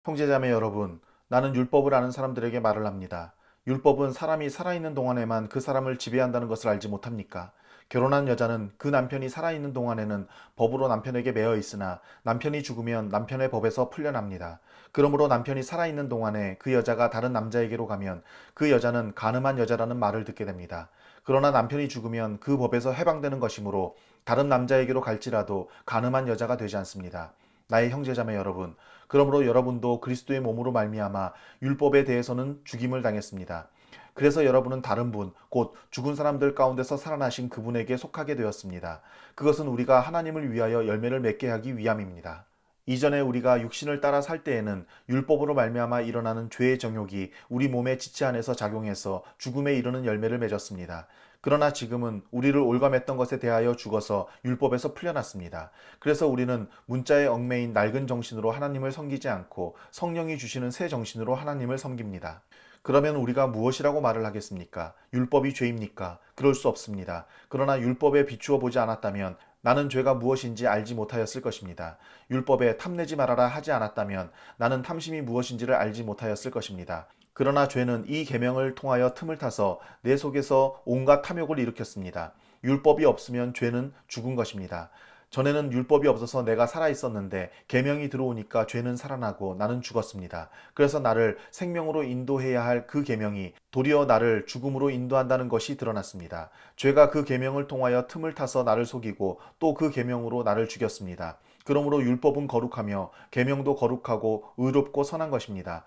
형제자매 여러분, 나는 율법을 아는 사람들에게 말을 합니다. 율법은 사람이 살아있는 동안에만 그 사람을 지배한다는 것을 알지 못합니까? 결혼한 여자는 그 남편이 살아있는 동안에는 법으로 남편에게 매여 있으나 남편이 죽으면 남편의 법에서 풀려납니다. 그러므로 남편이 살아있는 동안에 그 여자가 다른 남자에게로 가면 그 여자는 간음한 여자라는 말을 듣게 됩니다. 그러나 남편이 죽으면 그 법에서 해방되는 것이므로 다른 남자에게로 갈지라도 간음한 여자가 되지 않습니다. 나의 형제자매 여러분, 그러므로 여러분도 그리스도의 몸으로 말미암아 율법에 대해서는 죽임을 당했습니다. 그래서 여러분은 다른 분, 곧 죽은 사람들 가운데서 살아나신 그분에게 속하게 되었습니다. 그것은 우리가 하나님을 위하여 열매를 맺게 하기 위함입니다. 이전에 우리가 육신을 따라 살 때에는 율법으로 말미암아 일어나는 죄의 정욕이 우리 몸의 지체 안에서 작용해서 죽음에 이르는 열매를 맺었습니다. 그러나 지금은 우리를 올감했던 것에 대하여 죽어서 율법에서 풀려났습니다. 그래서 우리는 문자의 얽매인 낡은 정신으로 하나님을 섬기지 않고 성령이 주시는 새 정신으로 하나님을 섬깁니다. 그러면 우리가 무엇이라고 말을 하겠습니까? 율법이 죄입니까? 그럴 수 없습니다. 그러나 율법에 비추어 보지 않았다면 나는 죄가 무엇인지 알지 못하였을 것입니다. 율법에 탐내지 말아라 하지 않았다면 나는 탐심이 무엇인지를 알지 못하였을 것입니다. 그러나 죄는 이 계명을 통하여 틈을 타서 내 속에서 온갖 탐욕을 일으켰습니다. 율법이 없으면 죄는 죽은 것입니다. 전에는 율법이 없어서 내가 살아 있었는데 계명이 들어오니까 죄는 살아나고 나는 죽었습니다. 그래서 나를 생명으로 인도해야 할 그 계명이 도리어 나를 죽음으로 인도한다는 것이 드러났습니다. 죄가 그 계명을 통하여 틈을 타서 나를 속이고 또 그 계명으로 나를 죽였습니다. 그러므로 율법은 거룩하며 계명도 거룩하고 의롭고 선한 것입니다.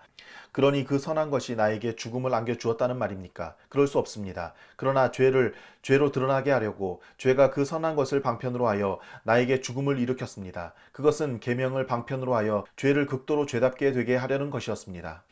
그러니 그 선한 것이 나에게 죽음을 안겨 주었다는 말입니까? 그럴 수 없습니다. 그러나 죄를 죄로 드러나게 하려고 죄가 그 선한 것을 방편으로 하여 나에게 죽음을 일으켰습니다. 그것은 계명을 방편으로 하여 죄를 극도로 죄답게 되게 하려는 것이었습니다.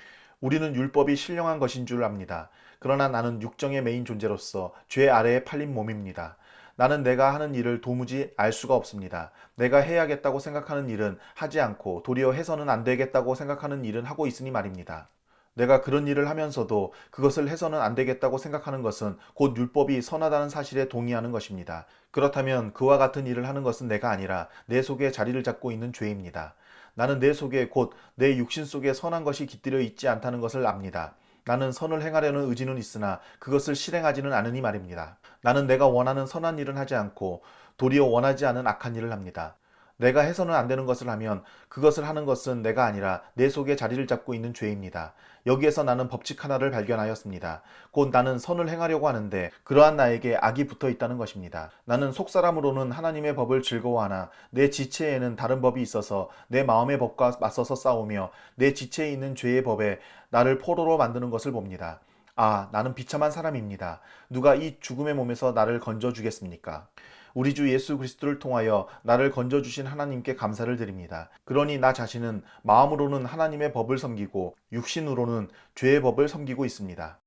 우리는 율법이 신령한 것인 줄 압니다. 그러나 나는 육정의 메인 존재로서 죄 아래에 팔린 몸입니다. 나는 내가 하는 일을 도무지 알 수가 없습니다. 내가 해야겠다고 생각하는 일은 하지 않고 도리어 해서는 안 되겠다고 생각하는 일은 하고 있으니 말입니다. 내가 그런 일을 하면서도 그것을 해서는 안 되겠다고 생각하는 것은 곧 율법이 선하다는 사실에 동의하는 것입니다. 그렇다면 그와 같은 일을 하는 것은 내가 아니라 내 속에 자리를 잡고 있는 죄입니다. 나는 내 속에 곧 내 육신 속에 선한 것이 깃들여 있지 않다는 것을 압니다. 나는 선을 행하려는 의지는 있으나 그것을 실행하지는 않으니 말입니다. 나는 내가 원하는 선한 일은 하지 않고 도리어 원하지 않은 악한 일을 합니다. 내가 해서는 안 되는 것을 하면 그것을 하는 것은 내가 아니라 내 속에 자리를 잡고 있는 죄입니다. 여기에서 나는 법칙 하나를 발견하였습니다. 곧 나는 선을 행하려고 하는데 그러한 나에게 악이 붙어 있다는 것입니다. 나는 속사람으로는 하나님의 법을 즐거워하나 내 지체에는 다른 법이 있어서 내 마음의 법과 맞서서 싸우며 내 지체에 있는 죄의 법에 나를 포로로 만드는 것을 봅니다. 아, 나는 비참한 사람입니다. 누가 이 죽음의 몸에서 나를 건져주겠습니까? 우리 주 예수 그리스도를 통하여 나를 건져주신 하나님께 감사를 드립니다. 그러니 나 자신은 마음으로는 하나님의 법을 섬기고 육신으로는 죄의 법을 섬기고 있습니다.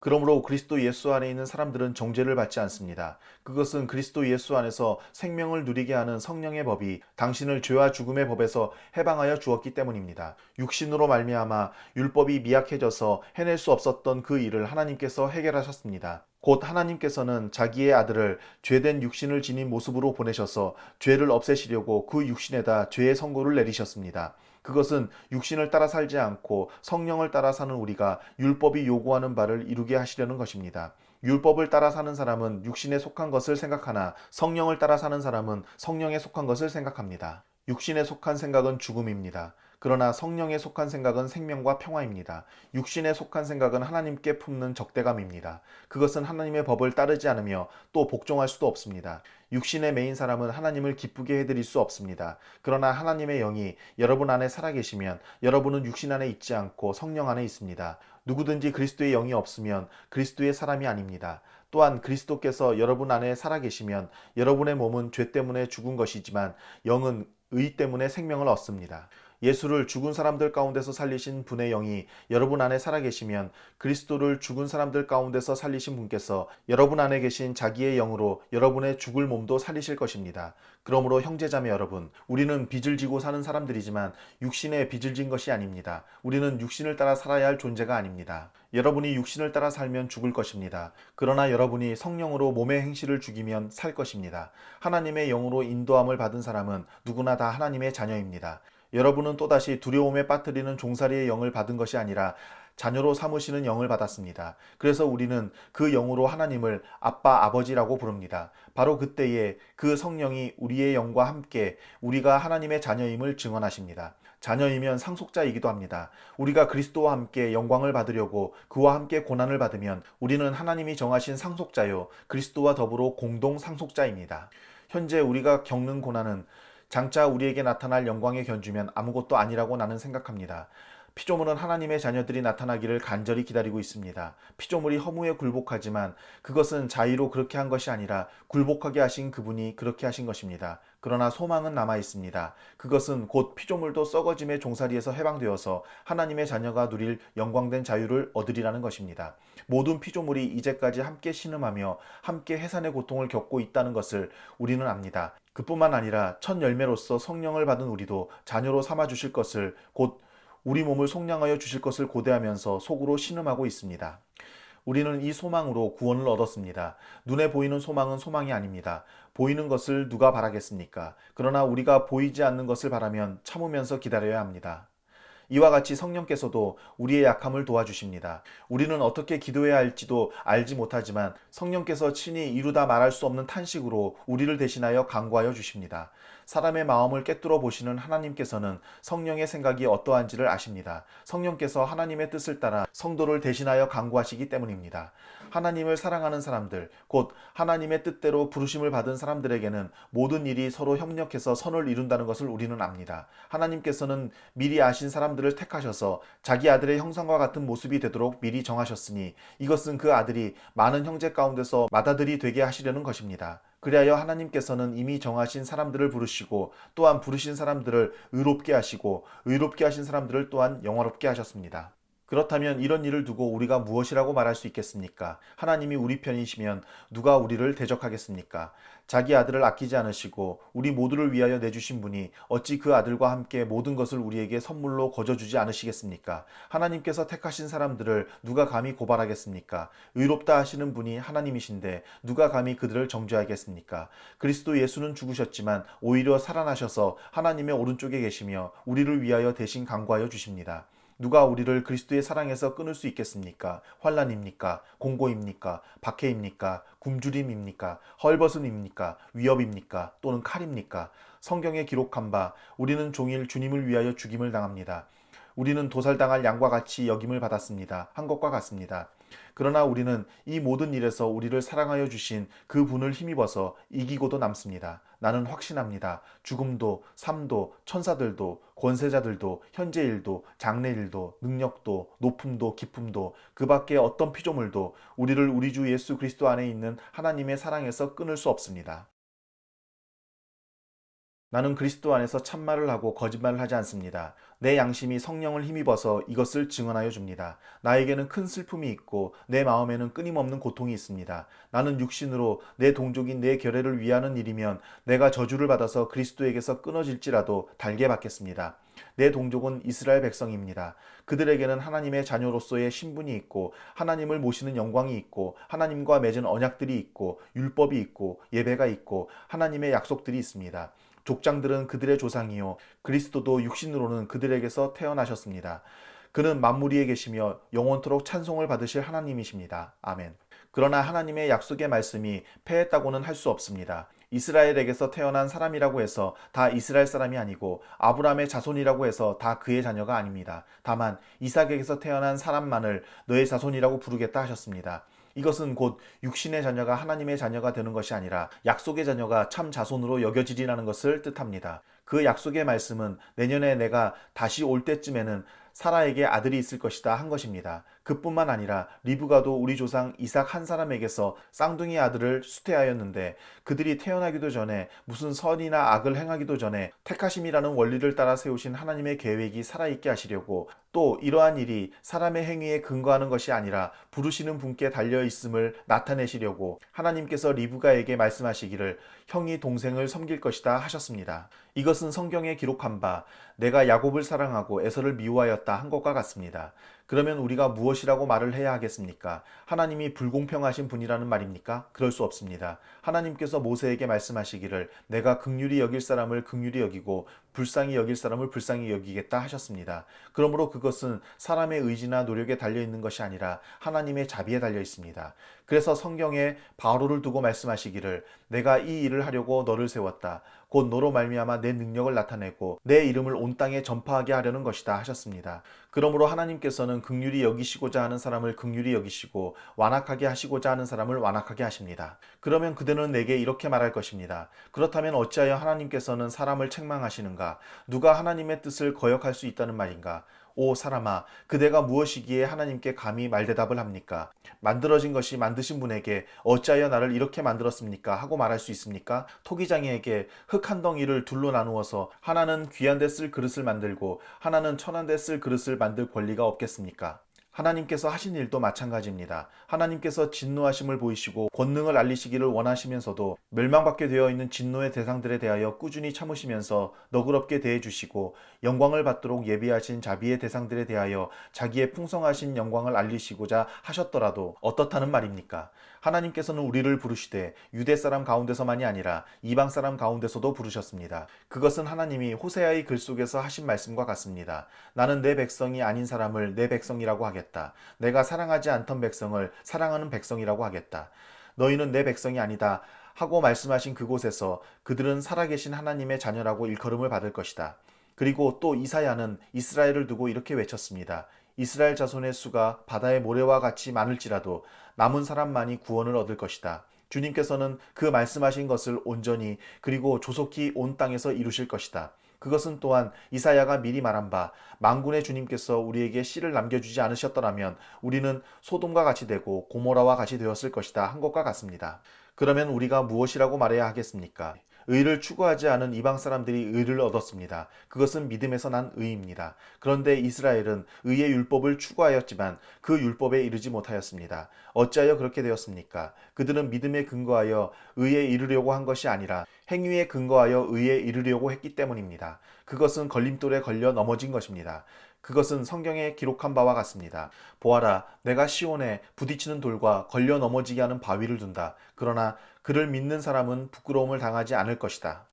그러므로 그리스도 예수 안에 있는 사람들은 정죄를 받지 않습니다. 그것은 그리스도 예수 안에서 생명을 누리게 하는 성령의 법이 당신을 죄와 죽음의 법에서 해방하여 주었기 때문입니다. 육신으로 말미암아 율법이 미약해져서 해낼 수 없었던 그 일을 하나님께서 해결하셨습니다. 곧 하나님께서는 자기의 아들을 죄된 육신을 지닌 모습으로 보내셔서 죄를 없애시려고 그 육신에다 죄의 선고를 내리셨습니다. 그것은 육신을 따라 살지 않고 성령을 따라 사는 우리가 율법이 요구하는 바를 이루게 하시려는 것입니다. 율법을 따라 사는 사람은 육신에 속한 것을 생각하나 성령을 따라 사는 사람은 성령에 속한 것을 생각합니다. 육신에 속한 생각은 죽음입니다. 그러나 성령에 속한 생각은 생명과 평화입니다. 육신에 속한 생각은 하나님께 품는 적대감입니다. 그것은 하나님의 법을 따르지 않으며 또 복종할 수도 없습니다. 육신의 메인 사람은 하나님을 기쁘게 해드릴 수 없습니다. 그러나 하나님의 영이 여러분 안에 살아계시면 여러분은 육신 안에 있지 않고 성령 안에 있습니다. 누구든지 그리스도의 영이 없으면 그리스도의 사람이 아닙니다. 또한 그리스도께서 여러분 안에 살아계시면 여러분의 몸은 죄 때문에 죽은 것이지만 영은 의 때문에 생명을 얻습니다. 예수를 죽은 사람들 가운데서 살리신 분의 영이 여러분 안에 살아계시면 그리스도를 죽은 사람들 가운데서 살리신 분께서 여러분 안에 계신 자기의 영으로 여러분의 죽을 몸도 살리실 것입니다. 그러므로 형제자매 여러분, 우리는 빚을 지고 사는 사람들이지만 육신에 빚을 진 것이 아닙니다. 우리는 육신을 따라 살아야 할 존재가 아닙니다. 여러분이 육신을 따라 살면 죽을 것입니다. 그러나 여러분이 성령으로 몸의 행실을 죽이면 살 것입니다. 하나님의 영으로 인도함을 받은 사람은 누구나 다 하나님의 자녀입니다. 여러분은 또다시 두려움에 빠뜨리는 종살이의 영을 받은 것이 아니라 자녀로 삼으시는 영을 받았습니다. 그래서 우리는 그 영으로 하나님을 아빠, 아버지라고 부릅니다. 바로 그때에 그 성령이 우리의 영과 함께 우리가 하나님의 자녀임을 증언하십니다. 자녀이면 상속자이기도 합니다. 우리가 그리스도와 함께 영광을 받으려고 그와 함께 고난을 받으면 우리는 하나님이 정하신 상속자요, 그리스도와 더불어 공동 상속자입니다. 현재 우리가 겪는 고난은 장차 우리에게 나타날 영광에 견주면 아무것도 아니라고 나는 생각합니다. 피조물은 하나님의 자녀들이 나타나기를 간절히 기다리고 있습니다. 피조물이 허무에 굴복하지만 그것은 자의로 그렇게 한 것이 아니라 굴복하게 하신 그분이 그렇게 하신 것입니다. 그러나 소망은 남아 있습니다. 그것은 곧 피조물도 썩어짐의 종살이에서 해방되어서 하나님의 자녀가 누릴 영광된 자유를 얻으리라는 것입니다. 모든 피조물이 이제까지 함께 신음하며 함께 해산의 고통을 겪고 있다는 것을 우리는 압니다. 그뿐만 아니라 첫 열매로서 성령을 받은 우리도 자녀로 삼아 주실 것을, 곧 우리 몸을 속량하여 주실 것을 고대하면서 속으로 신음하고 있습니다. 우리는 이 소망으로 구원을 얻었습니다. 눈에 보이는 소망은 소망이 아닙니다. 보이는 것을 누가 바라겠습니까? 그러나 우리가 보이지 않는 것을 바라면 참으면서 기다려야 합니다. 이와 같이 성령께서도 우리의 약함을 도와주십니다. 우리는 어떻게 기도해야 할지도 알지 못하지만 성령께서 친히 이루다 말할 수 없는 탄식으로 우리를 대신하여 간구하여 주십니다. 사람의 마음을 꿰뚫어 보시는 하나님께서는 성령의 생각이 어떠한지를 아십니다. 성령께서 하나님의 뜻을 따라 성도를 대신하여 간구하시기 때문입니다. 하나님을 사랑하는 사람들, 곧 하나님의 뜻대로 부르심을 받은 사람들에게는 모든 일이 서로 협력해서 선을 이룬다는 것을 우리는 압니다. 하나님께서는 미리 아신 사람들을 택하셔서 자기 아들의 형상과 같은 모습이 되도록 미리 정하셨으니 이것은 그 아들이 많은 형제 가운데서 맏아들이 되게 하시려는 것입니다. 그리하여 하나님께서는 이미 정하신 사람들을 부르시고 또한 부르신 사람들을 의롭게 하시고 의롭게 하신 사람들을 또한 영화롭게 하셨습니다. 그렇다면 이런 일을 두고 우리가 무엇이라고 말할 수 있겠습니까? 하나님이 우리 편이시면 누가 우리를 대적하겠습니까? 자기 아들을 아끼지 않으시고 우리 모두를 위하여 내주신 분이 어찌 그 아들과 함께 모든 것을 우리에게 선물로 거저주지 않으시겠습니까? 하나님께서 택하신 사람들을 누가 감히 고발하겠습니까? 의롭다 하시는 분이 하나님이신데 누가 감히 그들을 정죄하겠습니까? 그리스도 예수는 죽으셨지만 오히려 살아나셔서 하나님의 오른쪽에 계시며 우리를 위하여 대신 간구하여 주십니다. 누가 우리를 그리스도의 사랑에서 끊을 수 있겠습니까? 환난입니까? 공고입니까? 박해입니까? 굶주림입니까? 헐벗음입니까? 위협입니까? 또는 칼입니까? 성경에 기록한 바 우리는 종일 주님을 위하여 죽임을 당합니다. 우리는 도살당할 양과 같이 여김을 받았습니다. 한 것과 같습니다. 그러나 우리는 이 모든 일에서 우리를 사랑하여 주신 그 분을 힘입어서 이기고도 남습니다. 나는 확신합니다. 죽음도, 삶도, 천사들도, 권세자들도, 현재일도, 장래일도, 능력도, 높음도, 깊음도, 그 밖에 어떤 피조물도 우리를 우리 주 예수 그리스도 안에 있는 하나님의 사랑에서 끊을 수 없습니다. 나는 그리스도 안에서 참말을 하고 거짓말을 하지 않습니다. 내 양심이 성령을 힘입어서 이것을 증언하여 줍니다. 나에게는 큰 슬픔이 있고 내 마음에는 끊임없는 고통이 있습니다. 나는 육신으로 내 동족인 내 결례를 위하는 일이면 내가 저주를 받아서 그리스도에게서 끊어질지라도 달게 받겠습니다. 내 동족은 이스라엘 백성입니다. 그들에게는 하나님의 자녀로서의 신분이 있고 하나님을 모시는 영광이 있고 하나님과 맺은 언약들이 있고 율법이 있고 예배가 있고 하나님의 약속들이 있습니다. 족장들은 그들의 조상이요 그리스도도 육신으로는 그들에게서 태어나셨습니다. 그는 만물 위에 계시며 영원토록 찬송을 받으실 하나님이십니다. 아멘. 그러나 하나님의 약속의 말씀이 패했다고는 할 수 없습니다. 이스라엘에게서 태어난 사람이라고 해서 다 이스라엘 사람이 아니고 아브라함의 자손이라고 해서 다 그의 자녀가 아닙니다. 다만 이삭에게서 태어난 사람만을 너의 자손이라고 부르겠다 하셨습니다. 이것은 곧 육신의 자녀가 하나님의 자녀가 되는 것이 아니라 약속의 자녀가 참 자손으로 여겨지리라는 것을 뜻합니다. 그 약속의 말씀은 내년에 내가 다시 올 때쯤에는 사라에게 아들이 있을 것이다 한 것입니다. 그뿐만 아니라 리브가도 우리 조상 이삭 한 사람에게서 쌍둥이 아들을 수태하였는데 그들이 태어나기도 전에 무슨 선이나 악을 행하기도 전에 택하심이라는 원리를 따라 세우신 하나님의 계획이 살아있게 하시려고 또 이러한 일이 사람의 행위에 근거하는 것이 아니라 부르시는 분께 달려있음을 나타내시려고 하나님께서 리브가에게 말씀하시기를 형이 동생을 섬길 것이다 하셨습니다. 이것은 성경에 기록한 바 내가 야곱을 사랑하고 에서를 미워하였다 한 것과 같습니다. 그러면 우리가 무엇이라고 말을 해야 하겠습니까? 하나님이 불공평하신 분이라는 말입니까? 그럴 수 없습니다. 하나님께서 모세에게 말씀하시기를 내가 긍휼히 여길 사람을 긍휼히 여기고 불쌍히 여길 사람을 불쌍히 여기겠다 하셨습니다. 그러므로 그것은 사람의 의지나 노력에 달려 있는 것이 아니라 하나님의 자비에 달려 있습니다. 그래서 성경에 바로를 두고 말씀하시기를 내가 이 일을 하려고 너를 세웠다. 곧 너로 말미암아 내 능력을 나타내고 내 이름을 온 땅에 전파하게 하려는 것이다 하셨습니다. 그러므로 하나님께서는 긍휼히 여기시고자 하는 사람을 긍휼히 여기시고 완악하게 하시고자 하는 사람을 완악하게 하십니다. 그러면 그들은 내게 이렇게 말할 것입니다. 그렇다면 어찌하여 하나님께서는 사람을 책망하시는가? 누가 하나님의 뜻을 거역할 수 있다는 말인가? 오 사람아, 그대가 무엇이기에 하나님께 감히 말대답을 합니까? 만들어진 것이 만드신 분에게 어찌하여 나를 이렇게 만들었습니까? 하고 말할 수 있습니까? 토기장이에게 흙 한 덩이를 둘로 나누어서 하나는 귀한 데 쓸 그릇을 만들고 하나는 천한 데 쓸 그릇을 만들 권리가 없겠습니까? 하나님께서 하신 일도 마찬가지입니다. 하나님께서 진노하심을 보이시고 권능을 알리시기를 원하시면서도 멸망받게 되어 있는 진노의 대상들에 대하여 꾸준히 참으시면서 너그럽게 대해주시고 영광을 받도록 예비하신 자비의 대상들에 대하여 자기의 풍성하신 영광을 알리시고자 하셨더라도 어떻다는 말입니까? 하나님께서는 우리를 부르시되 유대 사람 가운데서만이 아니라 이방 사람 가운데서도 부르셨습니다. 그것은 하나님이 호세아의 글 속에서 하신 말씀과 같습니다. 나는 내 백성이 아닌 사람을 내 백성이라고 하겠다. 내가 사랑하지 않던 백성을 사랑하는 백성이라고 하겠다. 너희는 내 백성이 아니다 하고 말씀하신 그곳에서 그들은 살아계신 하나님의 자녀라고 일컬음을 받을 것이다. 그리고 또 이사야는 이스라엘을 두고 이렇게 외쳤습니다. 이스라엘 자손의 수가 바다의 모래와 같이 많을지라도 남은 사람만이 구원을 얻을 것이다. 주님께서는 그 말씀하신 것을 온전히 그리고 조속히 온 땅에서 이루실 것이다. 그것은 또한 이사야가 미리 말한 바 만군의 주님께서 우리에게 씨를 남겨주지 않으셨더라면 우리는 소돔과 같이 되고 고모라와 같이 되었을 것이다 한 것과 같습니다. 그러면 우리가 무엇이라고 말해야 하겠습니까? 의를 추구하지 않은 이방 사람들이 의를 얻었습니다. 그것은 믿음에서 난 의입니다. 그런데 이스라엘은 의의 율법을 추구하였지만 그 율법에 이르지 못하였습니다. 어찌하여 그렇게 되었습니까? 그들은 믿음에 근거하여 의에 이르려고 한 것이 아니라 행위에 근거하여 의에 이르려고 했기 때문입니다. 그것은 걸림돌에 걸려 넘어진 것입니다. 그것은 성경에 기록한 바와 같습니다. 보아라, 내가 시온에 부딪히는 돌과 걸려 넘어지게 하는 바위를 둔다. 그러나 그를 믿는 사람은 부끄러움을 당하지 않을 것이다.